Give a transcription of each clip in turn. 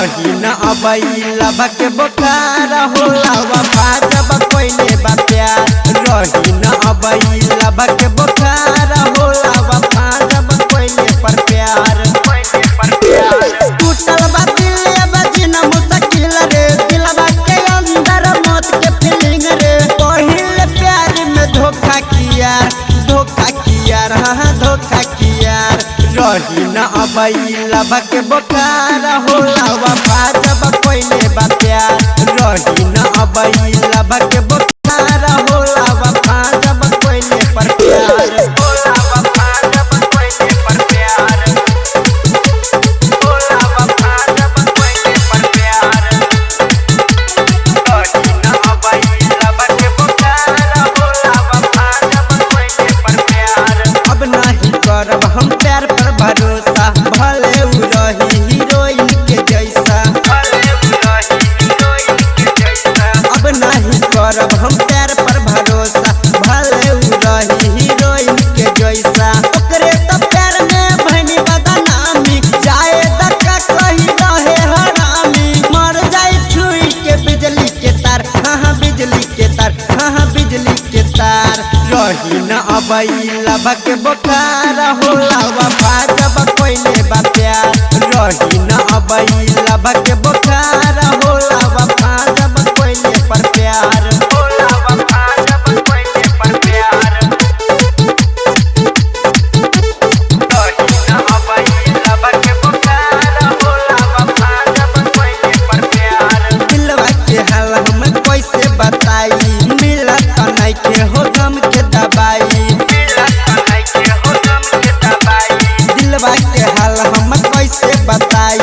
रही न अबई लभ के बोखार होला वफा जब कोइले बा प्यार रही न अबई लभ के बोखार होला वफा जब कोइले पर प्यार टूटल बा दिल अब जीना मुश्किल रे दिलवा के अंदर मौत के फीलिंग रे पहले प्यार में धोखा किया हाँ धोखा किया रही न अबई लभ के बोखार होला वफा जब कोइले बा प्यार रही न अबई लभ के बोखार होला वफा जब कोइले पर प्यार होला वफा जब कोइले पर प्यार होला वफा जब कोइले पर प्यार रही न अबई लभ के बोखार होला वफा जब कोइले पर प्यार अब नहीं करब हम प्यार पर भरोसा भले उ रही हीरोइन के जैसा अब नहीं करब हम प्यार पर भरोसा भले उ रही हीरोइन के जैसा ओकरे तो प्यार में भनी बदनामी जाए दक्का कही रहे हरामी मर जाए छुई के बिजली के तार हाँ बिजली के तार हाँ बिजली के तार रही न अबई लभ के बोखार होला वफा जब कोइले बा प्यार रही न अबई लभ के बोखार होला वफा जब कोइले पर प्यार होला वफा जब कोइले पर प्यार रही न अबई लभ के बोखार होला वफा जब कोइले पर प्यार दिलवा के हाल हम कैसे बताई मिलत नहीं के हो गम के दवाई दिलवा के हाल हम कैसे बताई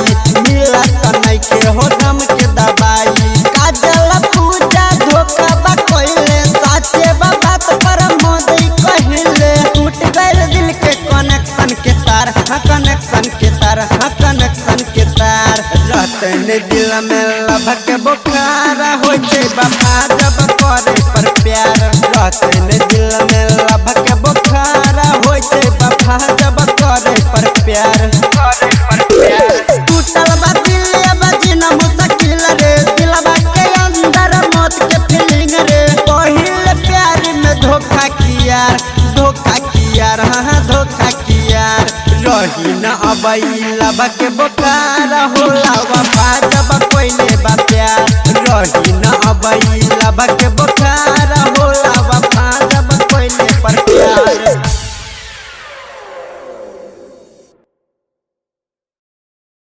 मिलत नहीं के हो गम के दवाई काजल पूजा धोखा बा कोइले साचे बा बात पर मोदी कहिले टूट गइल दिल के कनेक्शन के तार हाँ कनेक्शन के तार हाँ कनेक्शन के तार रहते ने दिल में लभ के बोखार हो छै वफा जब करे पर प्यार रहते ने दिल में लभ के बोखार हो छै वफा जब करे पर प्यार टूटल बा दिल अब जीना मुश्किल रे दिलवा के अंदर मौत के फीलिंग रे पहले प्यार में धोखा किया हाँ धोखा किया रही न अबई लभ के बोखार होला वफा जब कोइले बा प्यार रही न अबई लभ के बोखार होला